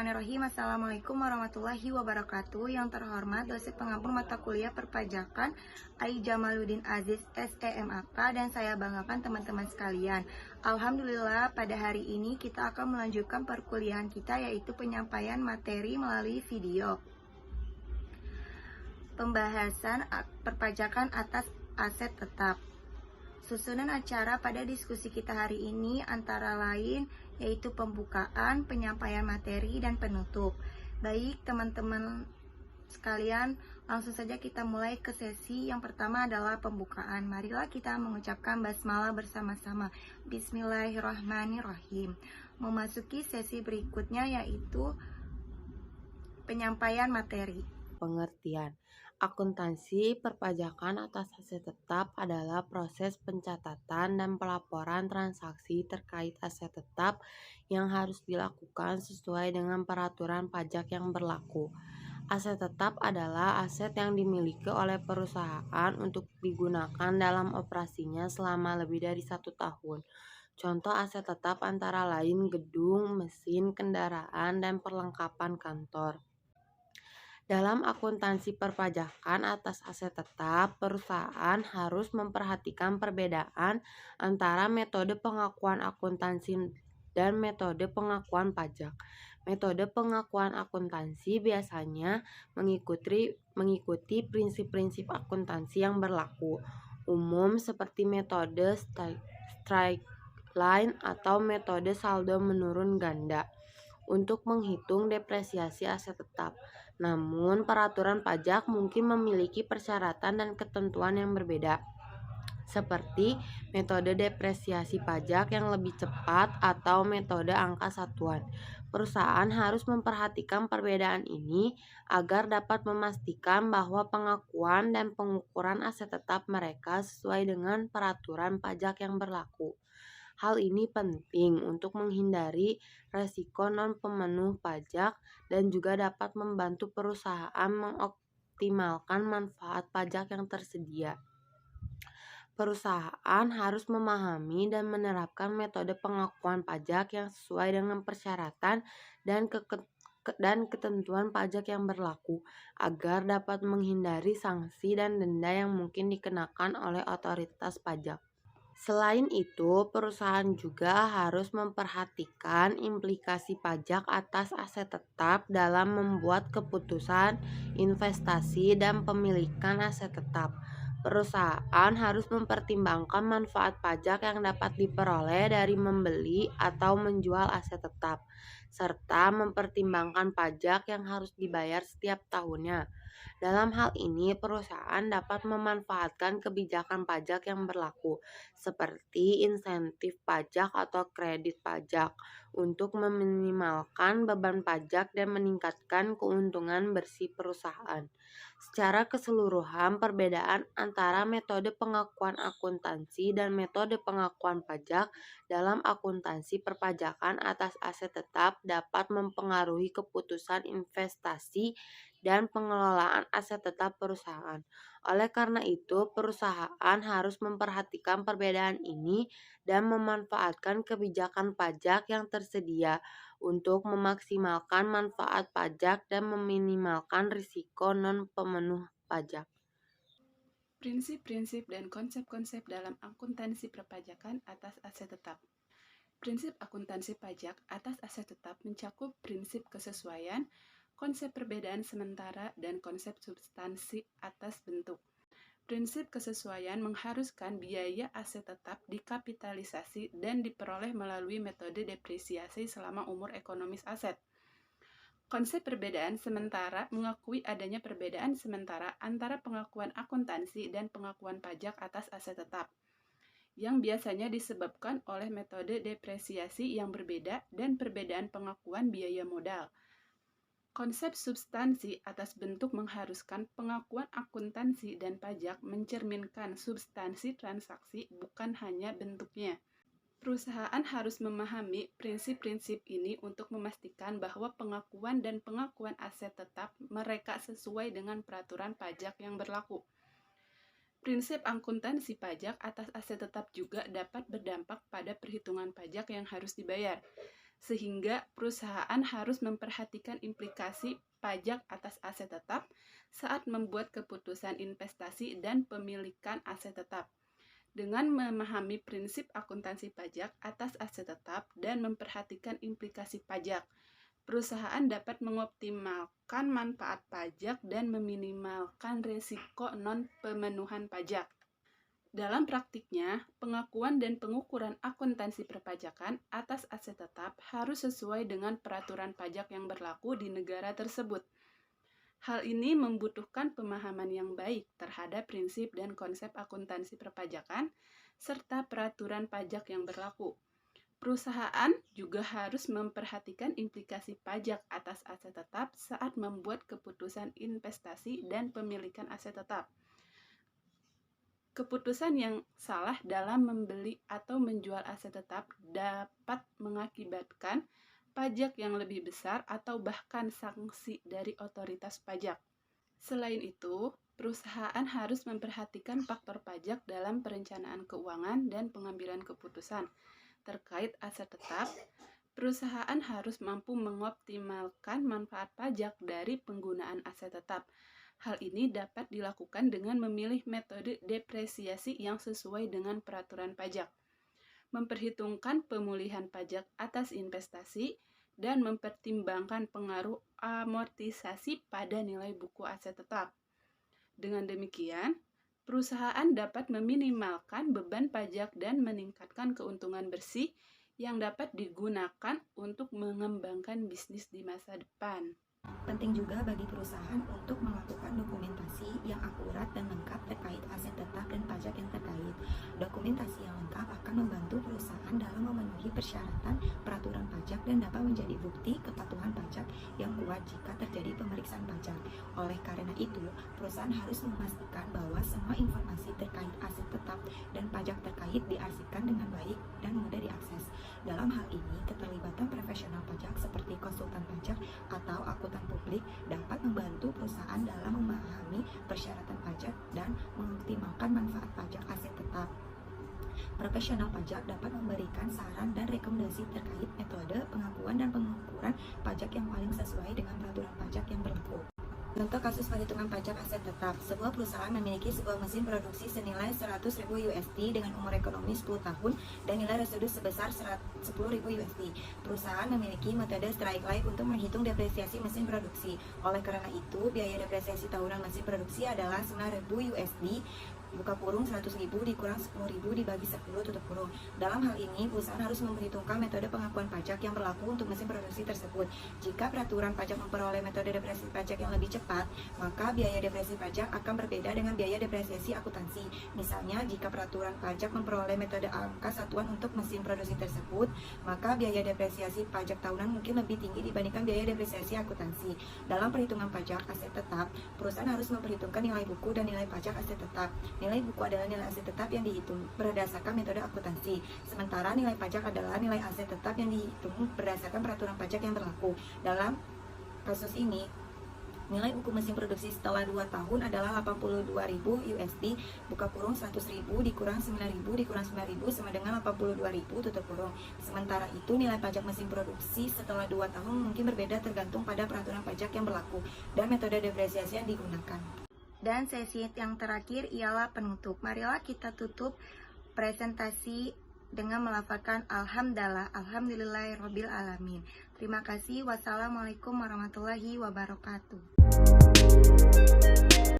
Bismillahirrahmanirrahim. Assalamualaikum warahmatullahi wabarakatuh. Yang terhormat dosen pengampu mata kuliah perpajakan Ai Jamaluddin Aziz SEMAK, dan saya banggakan teman-teman sekalian. Alhamdulillah, pada hari ini kita akan melanjutkan perkuliahan kita, yaitu penyampaian materi melalui video. Pembahasan perpajakan atas aset tetap. Susunan acara pada diskusi kita hari ini antara lain yaitu pembukaan, penyampaian materi, dan penutup. Baik teman-teman sekalian, langsung saja kita mulai ke sesi yang pertama adalah pembukaan. Marilah kita mengucapkan basmalah bersama-sama. Bismillahirrahmanirrahim. Memasuki sesi berikutnya yaitu penyampaian materi. Pengertian. Akuntansi perpajakan atas aset tetap adalah proses pencatatan dan pelaporan transaksi terkait aset tetap yang harus dilakukan sesuai dengan peraturan pajak yang berlaku. Aset tetap adalah aset yang dimiliki oleh perusahaan untuk digunakan dalam operasinya selama lebih dari 1 tahun. Contoh aset tetap antara lain gedung, mesin, kendaraan, dan perlengkapan kantor. Dalam akuntansi perpajakan atas aset tetap, perusahaan harus memperhatikan perbedaan antara metode pengakuan akuntansi dan metode pengakuan pajak. Metode pengakuan akuntansi biasanya mengikuti prinsip-prinsip akuntansi yang berlaku umum seperti metode straight line atau metode saldo menurun ganda untuk menghitung depresiasi aset tetap. Namun, peraturan pajak mungkin memiliki persyaratan dan ketentuan yang berbeda, seperti metode depresiasi pajak yang lebih cepat atau metode angka satuan. Perusahaan harus memperhatikan perbedaan ini agar dapat memastikan bahwa pengakuan dan pengukuran aset tetap mereka sesuai dengan peraturan pajak yang berlaku. Hal ini penting untuk menghindari resiko non-pemenuh pajak dan juga dapat membantu perusahaan mengoptimalkan manfaat pajak yang tersedia. Perusahaan harus memahami dan menerapkan metode pengakuan pajak yang sesuai dengan persyaratan dan ketentuan pajak yang berlaku agar dapat menghindari sanksi dan denda yang mungkin dikenakan oleh otoritas pajak. Selain itu, perusahaan juga harus memperhatikan implikasi pajak atas aset tetap dalam membuat keputusan investasi dan pemilikan aset tetap. Perusahaan harus mempertimbangkan manfaat pajak yang dapat diperoleh dari membeli atau menjual aset tetap, serta mempertimbangkan pajak yang harus dibayar setiap tahunnya. Dalam hal ini, perusahaan dapat memanfaatkan kebijakan pajak yang berlaku, seperti insentif pajak atau kredit pajak, untuk meminimalkan beban pajak dan meningkatkan keuntungan bersih perusahaan. Secara keseluruhan, perbedaan antara metode pengakuan akuntansi dan metode pengakuan pajak dalam akuntansi perpajakan atas aset tetap dapat mempengaruhi keputusan investasi dan pengelolaan aset tetap perusahaan. Oleh karena itu, perusahaan harus memperhatikan perbedaan ini dan memanfaatkan kebijakan pajak yang tersedia untuk memaksimalkan manfaat pajak dan meminimalkan risiko non-pemenuh pajak. Prinsip-prinsip dan konsep-konsep dalam akuntansi perpajakan atas aset tetap. Prinsip akuntansi pajak atas aset tetap mencakup prinsip kesesuaian, konsep perbedaan sementara, dan konsep substansi atas bentuk. Prinsip kesesuaian mengharuskan biaya aset tetap dikapitalisasi dan diperoleh melalui metode depresiasi selama umur ekonomis aset. Konsep perbedaan sementara mengakui adanya perbedaan sementara antara pengakuan akuntansi dan pengakuan pajak atas aset tetap, yang biasanya disebabkan oleh metode depresiasi yang berbeda dan perbedaan pengakuan biaya modal. Konsep substansi atas bentuk mengharuskan pengakuan akuntansi dan pajak mencerminkan substansi transaksi, bukan hanya bentuknya. Perusahaan harus memahami prinsip-prinsip ini untuk memastikan bahwa pengakuan dan pengakuan aset tetap mereka sesuai dengan peraturan pajak yang berlaku. Prinsip akuntansi pajak atas aset tetap juga dapat berdampak pada perhitungan pajak yang harus dibayar. sehingga perusahaan harus memperhatikan implikasi pajak atas aset tetap saat membuat keputusan investasi dan pemilikan aset tetap. Dengan memahami prinsip akuntansi pajak atas aset tetap dan memperhatikan implikasi pajak, perusahaan dapat mengoptimalkan manfaat pajak dan meminimalkan risiko non-pemenuhan pajak. Dalam praktiknya, pengakuan dan pengukuran akuntansi perpajakan atas aset tetap harus sesuai dengan peraturan pajak yang berlaku di negara tersebut. Hal ini membutuhkan pemahaman yang baik terhadap prinsip dan konsep akuntansi perpajakan serta peraturan pajak yang berlaku. Perusahaan juga harus memperhatikan implikasi pajak atas aset tetap saat membuat keputusan investasi dan pemilikan aset tetap. Keputusan yang salah dalam membeli atau menjual aset tetap dapat mengakibatkan pajak yang lebih besar atau bahkan sanksi dari otoritas pajak. Selain itu, perusahaan harus memperhatikan faktor pajak dalam perencanaan keuangan dan pengambilan keputusan terkait aset tetap. Perusahaan harus mampu mengoptimalkan manfaat pajak dari penggunaan aset tetap. Hal ini dapat dilakukan dengan memilih metode depresiasi yang sesuai dengan peraturan pajak, memperhitungkan pemulihan pajak atas investasi, dan mempertimbangkan pengaruh amortisasi pada nilai buku aset tetap. Dengan demikian, perusahaan dapat meminimalkan beban pajak dan meningkatkan keuntungan bersih yang dapat digunakan untuk mengembangkan bisnis di masa depan. Penting juga bagi perusahaan untuk melakukan dokumentasi yang akurat dan lengkap terkait aset tetap dan pajak yang terkait. Dokumentasi yang lengkap akan membantu perusahaan dalam memenuhi persyaratan peraturan pajak dan dapat menjadi bukti kepatuhan pajak yang kuat jika terjadi pemeriksaan pajak. Oleh karena itu, perusahaan harus memastikan bahwa semua informasi terkait aset tetap dan pajak terkait diarsipkan dengan baik dan mudah diakses. Dalam hal ini, keterlibatan profesional pajak seperti konsultan pajak atau akuntan publik dapat membantu perusahaan dalam memahami persyaratan pajak dan mengoptimalkan manfaat pajak aset tetap. Profesional pajak dapat memberikan saran dan rekomendasi terkait metode pengakuan dan pengukuran pajak yang paling sesuai dengan peraturan pajak yang berlaku. Contoh kasus perhitungan pajak aset tetap. Sebuah perusahaan memiliki sebuah mesin produksi senilai 100.000 USD dengan umur ekonomi 10 tahun dan nilai residu sebesar 10.000 USD. Perusahaan memiliki metode straight line untuk menghitung depresiasi mesin produksi. Oleh karena itu, biaya depresiasi tahunan mesin produksi adalah 9.000 USD buka kurung 100.000 dikurang 10.000 dibagi 10 tutup kurung. Dalam hal ini, perusahaan harus memperhitungkan metode pengakuan pajak yang berlaku untuk mesin produksi tersebut. Jika peraturan pajak memperoleh metode depresiasi pajak yang lebih cepat, maka biaya depresiasi pajak akan berbeda dengan biaya depresiasi akuntansi. Misalnya, jika peraturan pajak memperoleh metode angka satuan untuk mesin produksi tersebut, maka biaya depresiasi pajak tahunan mungkin lebih tinggi dibandingkan biaya depresiasi akuntansi. Dalam perhitungan pajak aset tetap, perusahaan harus memperhitungkan nilai buku dan nilai pajak aset tetap. Nilai buku adalah nilai aset tetap yang dihitung berdasarkan metode akuntansi, sementara nilai pajak adalah nilai aset tetap yang dihitung berdasarkan peraturan pajak yang berlaku. Dalam kasus ini, nilai buku mesin produksi setelah 2 tahun adalah 82.000 USD buka kurung 100.000 dikurang 9.000 dikurang 9.000 sama dengan 82.000 tutup kurung. Sementara itu, nilai pajak mesin produksi setelah 2 tahun mungkin berbeda tergantung pada peraturan pajak yang berlaku dan metode depresiasi yang digunakan. Dan sesi yang terakhir ialah penutup. Marilah kita tutup presentasi dengan melafalkan alhamdulillahirabbil alamin. Terima kasih. Wassalamualaikum warahmatullahi wabarakatuh.